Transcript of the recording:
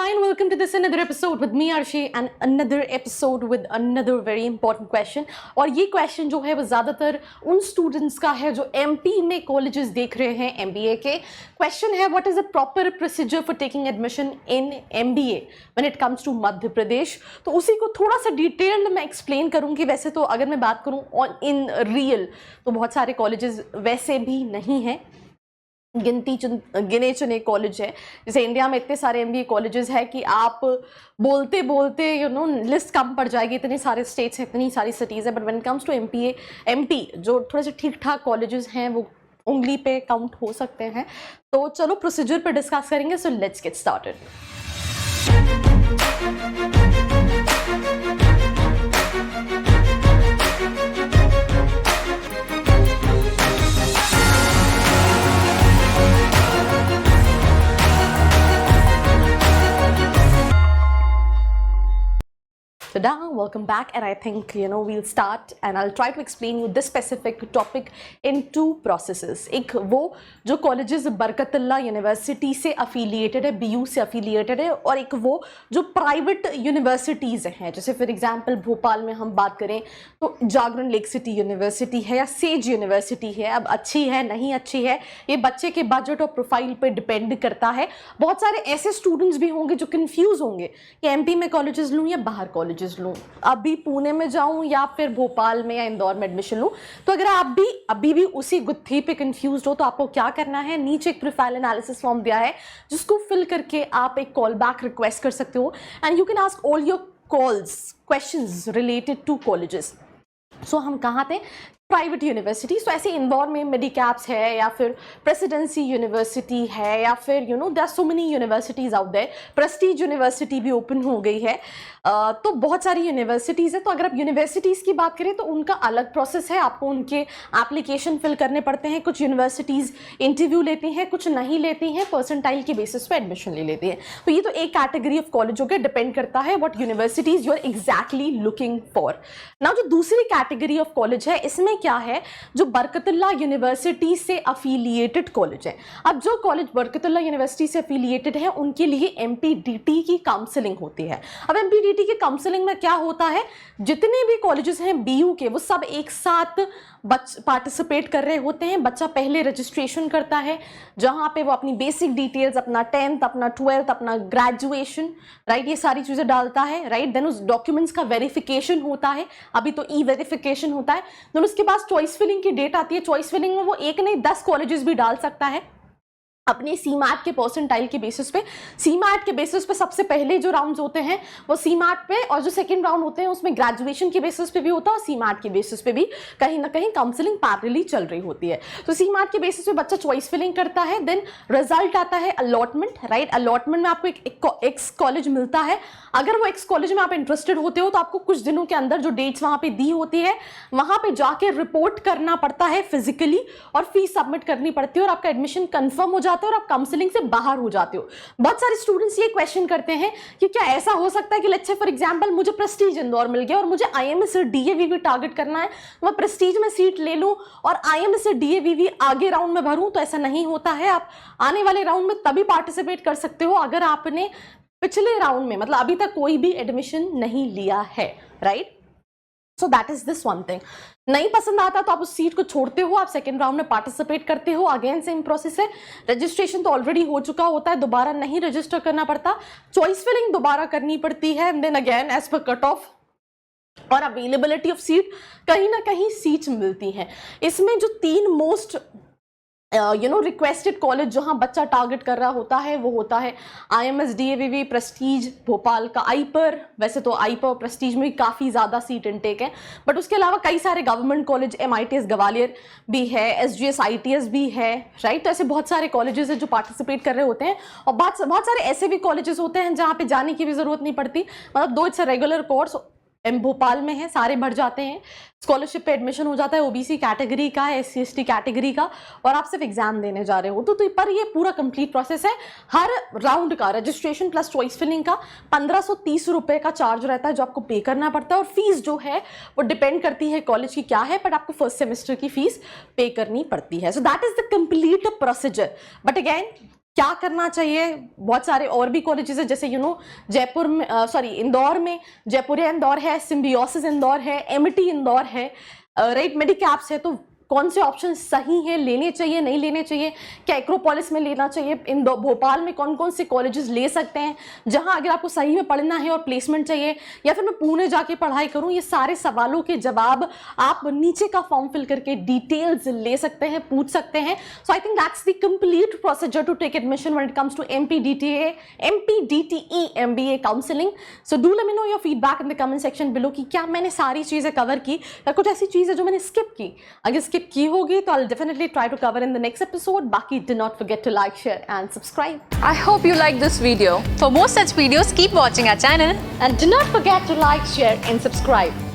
Hi and welcome to this another episode with me Arshi and another episode with another very important question. और ये question जो है वो ज़्यादातर उन स्टूडेंट्स का है जो एमपी में कॉलेजेस देख रहे हैं एमबीए के. क्वेश्चन है what is the proper procedure for taking admission in MBA when it comes to Madhya Pradesh. तो उसी को थोड़ा सा डिटेल्ड मैं एक्सप्लेन करूँगी. वैसे तो अगर मैं बात करूँ ऑन इन रियल तो बहुत सारे कॉलेजेस वैसे भी नहीं हैं, गिने चुने कॉलेज है. जैसे इंडिया में इतने सारे एमबीए कॉलेजेस है कि आप बोलते बोलते लिस्ट कम पड़ जाएगी. इतने सारे स्टेट्स हैं, इतनी सारी सिटीज़ है. But when it comes to MP जो थोड़े से ठीक ठाक कॉलेजेस हैं वो उंगली पे काउंट हो सकते हैं. तो चलो प्रोसीजर पे डिस्कस करेंगे. So let's get started. So now welcome back and I think we'll start and I'll try to explain you this specific topic in two processes. एक वो जो कॉलेजेस बरकतुल्ला यूनिवर्सिटी से अफिलिएटेड है, बीयू से अफिलिएटेड है, और एक वो जो प्राइवेट यूनिवर्सिटीज़ हैं. जैसे फॉर एग्जांपल भोपाल में हम बात करें तो जागरण लेक सिटी यूनिवर्सिटी है या सेज यूनिवर्सिटी है. अब अच्छी है नहीं अच्छी है ये बच्चे के बजट और प्रोफाइल पे डिपेंड करता है. बहुत सारे ऐसे स्टूडेंट्स भी होंगे जो कन्फ्यूज़ होंगे कि एमपी में कॉलेजेस लूँ या बाहर कॉलेजेस लूँ, अभी पुणे में जाऊं या फिर भोपाल में या इंदौर में एडमिशन लूं. तो अगर आप भी अभी भी उसी गुत्थी पे कंफ्यूज हो तो आपको क्या करना है, नीचे एक प्रोफाइल एनालिसिस फॉर्म दिया है जिसको फिल करके आप एक कॉल बैक रिक्वेस्ट कर सकते हो and you can ask all your calls questions related to colleges. So हम कहाँ थे, प्राइवेट यूनिवर्सिटीज. तो ऐसे इंदौर में मेडिकैप्स है या फिर प्रेसिडेंसी यूनिवर्सिटी है या फिर there are so many universities out there. Prestige university भी ओपन हो गई है. तो बहुत सारी यूनिवर्सिटीज़ है. तो अगर आप यूनिवर्सिटीज़ की बात करें तो उनका अलग प्रोसेस है. आपको उनके एप्लीकेशन फिल करने पड़ते हैं. कुछ यूनिवर्सिटीज़ इंटरव्यू लेती हैं, कुछ नहीं लेती हैं, परसेंटाइल के बेसिस पे एडमिशन ले लेती हैं. तो ये तो एक कैटेगरी ऑफ कॉलेज हो गया. डिपेंड करता है what universities you are exactly looking for. Now जो दूसरी कैटेगरी ऑफ कॉलेज है इसमें क्या है, जो बरकतुल्ला यूनिवर्सिटी से अफिलिएटेड कॉलेज है. अब जो कॉलेज बरकतुल्ला यूनिवर्सिटी से अफिलिएटेड है उनके लिए एमपीडीटी की काउंसलिंग होती है. अब एमपीडीटी की काउंसलिंग में क्या होता है, जितने भी कॉलेजेस हैं बीयू के वो सब एक साथ पार्टिसिपेट कर रहे होते हैं. बच्चा पहले रजिस्ट्रेशन करता है जहां पे वो अपनी बेसिक डिटेल्स, अपना 10th, अपना 12th, अपना ग्रेजुएशन, राइट, ये सारी चीजें डालता है. राइट, देन उस डॉक्यूमेंट्स का वेरिफिकेशन होता है. अभी तो ई वेरिफिकेशन होता है. देन उसके पास चॉइस फिलिंग की डेट आती है. चॉइस फिलिंग में वो एक नहीं 10 कॉलेजेस भी डाल सकता है अपने सीमैट के परसेंटाइल के बेसिस पे. सीमैट के बेसिस पे सबसे पहले जो राउंड्स होते हैं वो सीमैट पे, और जो सेकंड राउंड होते हैं उसमें ग्रेजुएशन के बेसिस पे भी होता है और सीमैट के बेसिस पे भी कहीं ना कहीं काउंसलिंग पैरेलली चल रही होती है. तो सीमैट के बेसिस पे बच्चा चॉइस फिलिंग करता है. देन रिजल्ट आता है अलॉटमेंट. राइट, अलॉटमेंट में आपको एक एक्स कॉलेज मिलता है. अगर वो एक्स कॉलेज में आप इंटरेस्टेड होते हो तो आपको कुछ दिनों के अंदर जो डेट्स वहां पे दी होती है वहां पे जाके रिपोर्ट करना पड़ता है फिजिकली और फीस सबमिट करनी पड़ती है और आपका एडमिशन कंफर्म हो जाता है और आप काउंसलिंग से बाहर हो जाते हो. बहुत सारे स्टूडेंट्स ये क्वेश्चन करते हैं कि क्या ऐसा हो सकता है कि लेट्स से फॉर एग्जांपल मुझे प्रेस्टीज इंदौर मिल गया और मुझे आईएमएस और डीएवीवी टारगेट करना है, मैं प्रेस्टीज में सीट ले लूं और आईएमएस और डीएवीवी आगे राउंड में भरूं. तो ऐसा नहीं होता है. आप आने वाले राउंड में तभी पार्टिसिपेट कर सकते हो अगर आपने पिछले राउंड में, मतलब अभी तक कोई भी एडमिशन नहीं लिया है. Right, so that is this one thing. नहीं पसंद आता तो आप उस सीट को छोड़ते हो, आप सेकंड राउंड में पार्टिसिपेट करते हो. अगेन सेम प्रोसेस है. रजिस्ट्रेशन तो ऑलरेडी हो चुका होता है, दोबारा नहीं रजिस्टर करना पड़ता. चॉइस फिलिंग दोबारा करनी पड़ती है. And then again as per cut off और अवेलेबिलिटी ऑफ सीट कहीं ना कहीं सीट्स मिलती हैं. इसमें जो 3 मोस्ट रिक्वेस्टेड कॉलेज जहां बच्चा टारगेट कर रहा होता है वो होता है आईएमएस डीएवीवी, प्रेस्टीज, भोपाल का आईपर. वैसे तो आईपर और प्रेस्टीज में काफ़ी ज़्यादा सीट इनटेक है, बट उसके अलावा कई सारे गवर्नमेंट कॉलेज, एमआईटीएस ग्वालियर भी है, एसजीएस आईटीएस भी है. राइट, तो ऐसे बहुत सारे कॉलेजेस हैं जो पार्टिसिपेट कर रहे होते हैं. और बहुत सारे ऐसे भी कॉलेजेस होते हैं जहाँ पे जाने की भी ज़रूरत नहीं पड़ती. मतलब दो इट्स रेगुलर कोर्स भोपाल में है, सारे भर जाते हैं, स्कॉलरशिप पे एडमिशन हो जाता है. ओबीसी कैटेगरी का है, एससी एसटी कैटेगरी का, और आप सिर्फ एग्जाम देने जा रहे हो. तो पर ये पूरा कंप्लीट प्रोसेस है. हर राउंड का रजिस्ट्रेशन प्लस चॉइस फिलिंग का 1530 रुपए का चार्ज रहता है जो आपको पे करना पड़ता है. और फीस जो है वो डिपेंड करती है कॉलेज की क्या है, बट आपको फर्स्ट सेमेस्टर की फीस पे करनी पड़ती है. So that is the complete procedure. But again क्या करना चाहिए। बहुत सारे और भी कॉलेजेस है, जैसे जयपुर में इंदौर में जयपुरिया इंदौर है, सिम्बियोसिस इंदौर है, एमिटी इंदौर है, राइट, मेडिकैप्स है। तो कौन से ऑप्शन सही हैं, लेने चाहिए नहीं लेने चाहिए, क्या एक्रोपोलिस में लेना चाहिए, भोपाल में कौन कौन से कॉलेजेस ले सकते हैं जहां अगर आपको सही में पढ़ना है और प्लेसमेंट चाहिए, या फिर मैं पुणे जाके पढ़ाई करूं, ये सारे सवालों के जवाब आप नीचे का फॉर्म फिल करके डिटेल्स ले सकते हैं, पूछ सकते हैं। So I think that's the complete procedure to take admission when it comes to MPDTA MPDTE MBA counselling. So do let me know your feedback in the comment section below कि क्या मैंने सारी चीजें कवर की या कुछ ऐसी चीज है जो मैंने स्किप की। अगर स्किप की होगी तो I'll definitely try to cover in the next episode. बाकी do not forget to like, share and subscribe. I hope you like this video. For more such videos, keep watching our channel. And do not forget to like, share and subscribe.